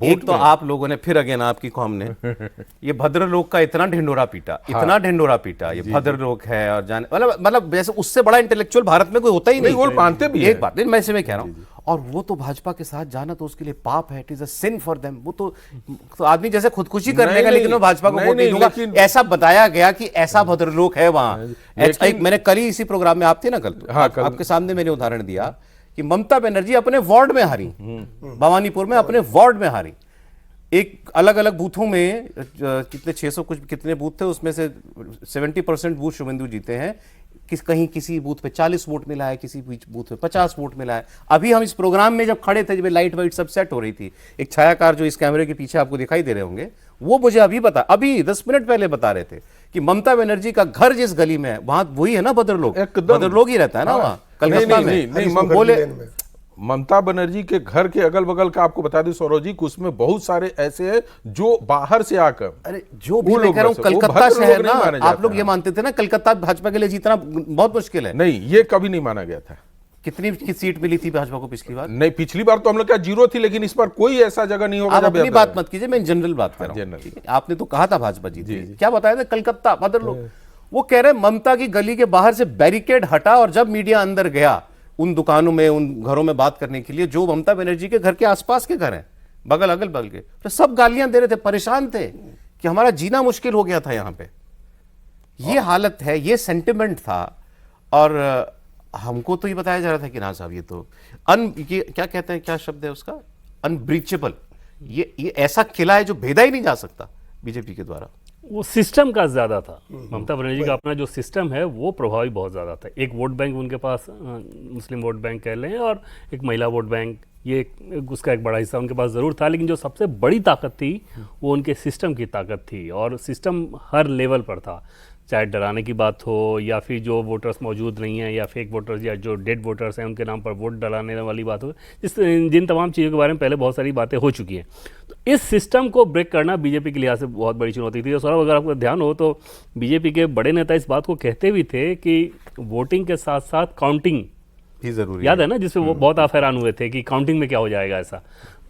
एक तो आप लोगों ने फिर अगेन आपकी कौम ने ये भद्रलोक का इतना ढिंडोरा पीटा, इतना ढिंडोरा पीटा, ये भद्रलोक है और जाने मतलब वैसे उससे बड़ा इंटेलेक्चुअल भारत में कोई होता ही नहीं, वो मानते भी एक बात नहीं, मैं इसे मैं कह रहा हूँ। और वो तो भाजपा के साथ जाना तो उसके लिए पाप है, it is a sin for them. वो तो आदमी जैसे खुदकुशी कर लेगा लेकिन वो भाजपा को वोट नहीं दूंगा, ऐसा बताया गया कि ऐसा भद्रलोक है वहां। मैंने कल ही इसी प्रोग्राम में, आप थे ना कल, आपके सामने मैंने उदाहरण दिया कि ममता बनर्जी अपने वार्ड में हारी, भवानीपुर में अपने वार्ड में हारी। एक अलग अलग बूथों में कितने 600 कुछ कितने बूथ थे, उसमें से 70% बूथ शुभेंदु जीते हैं। कहीं किसी बूथ पे 40 वोट मिला है, किसी बूथ पे 50 वोट मिला है। अभी हम इस प्रोग्राम में जब खड़े थे, जब लाइट वाइट सब सेट हो रही थी, एक छायाकार जो इस कैमरे के पीछे आपको दिखाई दे रहे होंगे, वो मुझे अभी 10 मिनट पहले बता रहे थे कि ममता बनर्जी का घर जिस गली में है वहां वही है ना भद्रलोक, भद्रलोक ही रहता है ना वहां कलकत्ता में। बोले ममता बनर्जी के घर के अगल बगल का आपको बता दें सौरभ जी, उसमें बहुत सारे ऐसे हैं जो बाहर से आकर, अरे जो भी मैं कह रहा हूं कलकत्ता शहर ना, आप लोग ये मानते थे ना कलकत्ता भाजपा के लिए जीतना बहुत मुश्किल है। नहीं, ये कभी नहीं माना गया था। कितनी की सीट मिली थी भाजपा को पिछली बार? नहीं, पिछली बार तो हम लोग क्या 0 थी, लेकिन इस बार कोई ऐसा जगह नहीं होगा। आप अपनी बात मत कीजिए, मैं जनरल बात कर रहा हूं। आपने तो कहा था भाजपा जीती, क्या बताया था? कलकत्ता भद्रलोक। वो कह रहे ममता की गली के बाहर से बैरिकेड हटा और जब मीडिया अंदर गया उन दुकानों में, उन घरों में बात करने के लिए जो ममता बनर्जी के घर के आसपास के घर हैं, बगल अगल बगल के, तो सब गालियां दे रहे थे, परेशान थे कि हमारा जीना मुश्किल हो गया था यहां पे। ये हालत है, ये सेंटिमेंट था। और हमको तो ये बताया जा रहा था कि ना साहब ये तो ये क्या कहते हैं, क्या शब्द है उसका, अनब्रीचेबल। ये ऐसा किला है जो भेदा ही नहीं जा सकता बीजेपी के द्वारा। वो सिस्टम का ज़्यादा था। ममता बनर्जी का अपना जो सिस्टम है वो प्रभावी बहुत ज़्यादा था। एक वोट बैंक उनके पास, मुस्लिम वोट बैंक कह लें, और एक महिला वोट बैंक, ये उसका एक बड़ा हिस्सा उनके पास ज़रूर था। लेकिन जो सबसे बड़ी ताकत थी वो उनके सिस्टम की ताकत थी, और सिस्टम हर लेवल पर था। चाहे डराने की बात हो, या फिर जो वोटर्स मौजूद नहीं हैं, या फेक वोटर्स, या जो डेड वोटर्स हैं उनके नाम पर वोट डलाने वाली बात हो, जिन तमाम चीज़ों के बारे में पहले बहुत सारी बातें हो चुकी हैं। तो इस सिस्टम को ब्रेक करना बीजेपी के लिहाज से बहुत बड़ी चुनौती थी। तो सौरभ, अगर आपको ध्यान हो तो बीजेपी के बड़े नेता इस बात को कहते भी थे कि वोटिंग के साथ साथ काउंटिंग भी जरूरी याद है ना, जिससे वो बहुत आप हैरान हुए थे कि काउंटिंग में क्या हो जाएगा ऐसा।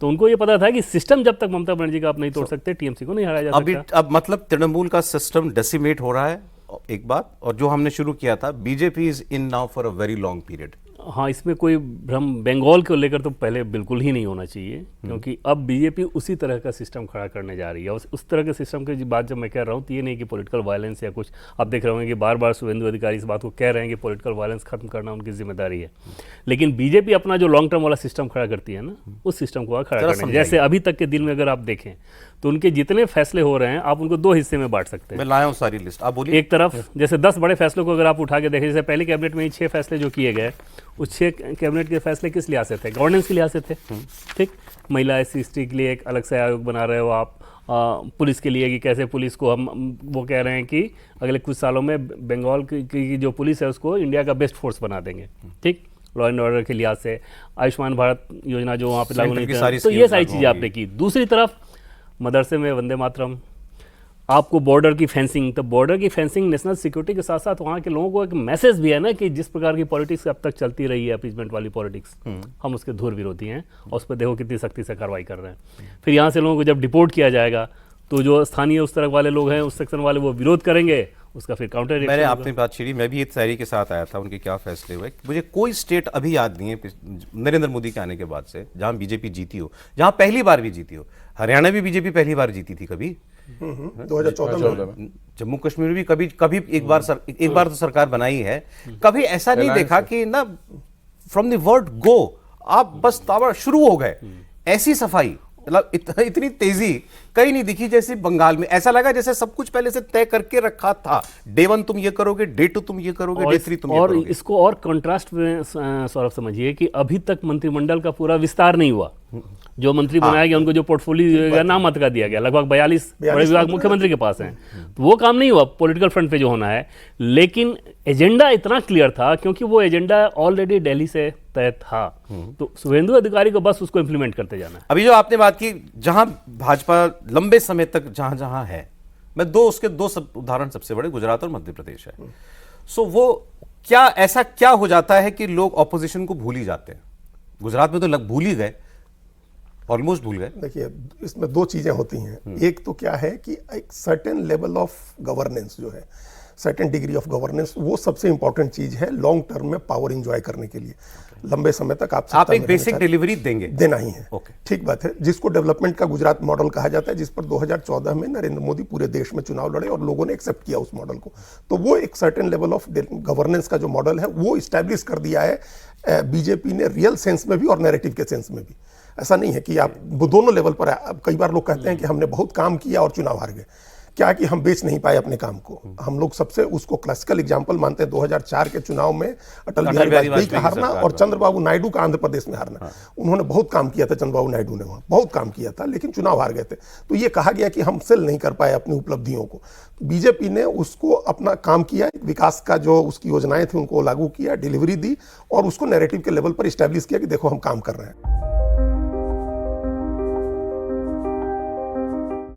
तो उनको ये पता था कि सिस्टम जब तक ममता बनर्जी का आप नहीं तोड़ सकते, टीएमसी को नहीं हराया जा सकता। अब मतलब तृणमूल का सिस्टम डेसिमेट हो रहा है, एक बात। और जो हमने शुरू किया था, BJP is in now for a very long period. हाँ, इसमें कोई भ्रम बंगाल को लेकर तो पहले बिल्कुल ही नहीं होना चाहिए, क्योंकि अब बीजेपी उसी तरह का सिस्टम खड़ा करने जा रही है। और उस तरह के सिस्टम की बात जब मैं कह रहा हूँ तो ये नहीं कि पॉलिटिकल वायलेंस या कुछ, आप देख रहे होंगे कि बार बार शुभेंदु अधिकारी इस बात को कह रहे हैं कि पॉलिटिकल वायलेंस खत्म करना उनकी जिम्मेदारी है। लेकिन बीजेपी अपना जो लॉन्ग टर्म वाला सिस्टम खड़ा करती है ना, उस सिस्टम को खड़ा करना, जैसे अभी तक के दिन में अगर आप देखें तो उनके जितने फैसले हो रहे हैं आप उनको 2 हिस्से में बांट सकते हैं। मैं लाया हूं सारी लिस्ट, आप बोलिए। एक तरफ जैसे 10 बड़े फैसलों को अगर आप उठा के देखें, जैसे पहले कैबिनेट में ही 6 फैसले जो किए गए, उस 6 कैबिनेट के फैसले किस लिहाज से थे? गवर्नेंस के लिहाज से थे। ठीक, महिला SC/ST के लिए एक अलग से आयोग बना रहे हो आप, पुलिस के लिए कि कैसे पुलिस को हम, वो कह रहे हैं कि अगले कुछ सालों में बंगाल की जो पुलिस है उसको इंडिया का बेस्ट फोर्स बना देंगे। ठीक, लॉ एंड ऑर्डर के लिहाज से आयुष्मान भारत योजना जो वहाँ पे लागू नहीं थी, तो ये सारी चीज़ें आपने की। दूसरी तरफ मदरसे में वंदे मातरम, आपको बॉर्डर की फेंसिंग, तो बॉर्डर की फेंसिंग नेशनल सिक्योरिटी के साथ साथ वहाँ के लोगों को एक मैसेज भी है ना कि जिस प्रकार की पॉलिटिक्स अब तक चलती रही है, अपीजमेंट वाली पॉलिटिक्स, हम उसके धुर विरोधी हैं और उस पर देखो कितनी सख्ती से कार्रवाई कर रहे हैं। फिर यहाँ से लोगों को जब डिपोर्ट किया जाएगा तो जो स्थानीय उस तरह वाले लोग हैं, उस सेक्शन वाले, वो विरोध करेंगे, उसका फिर काउंटर। मैंने आपने बात छेड़ी, मैं भी एक तैयारी के साथ आया था, उनके क्या फैसले हुए। मुझे कोई स्टेट अभी याद नहीं है नरेंद्र मोदी के आने के बाद से जहां बीजेपी जीती हो, जहां पहली बार भी जीती हो। हरियाणा भी बीजेपी पहली बार जीती थी कभी 2014 में। जम्मू कश्मीर भी कभी एक बार तो सरकार बनाई है। कभी ऐसा नहीं देखा कि ना फ्रॉम द वर्ड गो आप बस ताबड़ शुरू हो गए। ऐसी सफाई, मतलब इतनी तेजी कहीं नहीं दिखी जैसे बंगाल में। ऐसा लगा जैसे सब कुछ पहले से तय करके रखा था। डे 1 तुम ये करोगे, डे 2 तुम ये करोगे, डे 3 तुम ये करोगे। और इसको और कंट्रास्ट में सौरभ समझिए कि अभी तक मंत्रिमंडल का पूरा विस्तार नहीं हुआ। जो मंत्री बनाया गया, उनको जो पोर्टफोलियो नामत का दिया गया, लगभग 42 बड़े विभाग मुख्यमंत्री के पास हैं, तो वो काम नहीं हुआ पॉलिटिकल फ्रंट पे जो होना है। लेकिन एजेंडा इतना क्लियर था, क्योंकि वो एजेंडा ऑलरेडी दिल्ली से तय था, तो शुभेंदु अधिकारी को बस उसको इंप्लीमेंट करते जाना। अभी जो आपने बात की, जहां भाजपा लंबे समय तक जहां है, मैं उसके दो उदाहरण सबसे बड़े गुजरात और मध्य प्रदेश है। सो वो ऐसा क्या हो जाता है कि लोग ऑपोजिशन को भूल ही जाते हैं। गुजरात में तो भूल ही गए। ऑलमोस्ट भूल गए। देखिए, इसमें दो चीजें होती हैं। एक तो क्या है कि एक सर्टेन लेवल ऑफ गवर्नेंस जो है, सर्टेन डिग्री ऑफ गवर्नेंस, वो सबसे इंपॉर्टेंट चीज है लॉन्ग टर्म में पावर एंजॉय करने के लिए। लंबे समय तक आप सत्ता एक में बेसिक रहना डिलीवरी देंगे, देना ही है। ओके। ठीक बात है, जिसको डेवलपमेंट का गुजरात मॉडल कहा जाता है, जिस पर 2014 में नरेंद्र मोदी पूरे देश में चुनाव लड़े और लोगों ने एक्सेप्ट किया उस मॉडल को। तो वो एक सर्टेन लेवल ऑफ गवर्नेंस का जो मॉडल है वो इस्टेब्लिश कर दिया है बीजेपी ने, रियल सेंस में भी और नैरेटिव के सेंस में भी। ऐसा नहीं है कि आप वो दोनों लेवल पर है। कई बार लोग कहते हैं कि हमने बहुत काम किया और चुनाव हार गए। क्या कि हम बेच नहीं पाए अपने काम को। हम लोग सबसे उसको क्लासिकल एग्जांपल मानते हैं 2004 के चुनाव में अटल बिहारी वाजपेयी का हारना और चंद्रबाबू नायडू का आंध्र प्रदेश में हारना। उन्होंने बहुत काम किया था, चंद्रबाबू नायडू ने वहाँ बहुत काम किया था, लेकिन चुनाव हार गए थे। तो ये कहा गया कि हम सेल नहीं कर पाए अपनी उपलब्धियों को। बीजेपी ने उसको अपना काम किया, विकास का जो उसकी योजनाएं थी उनको लागू किया, डिलीवरी दी और उसको नैरेटिव के लेवल पर इस्टेब्लिश किया कि देखो हम काम कर रहे हैं।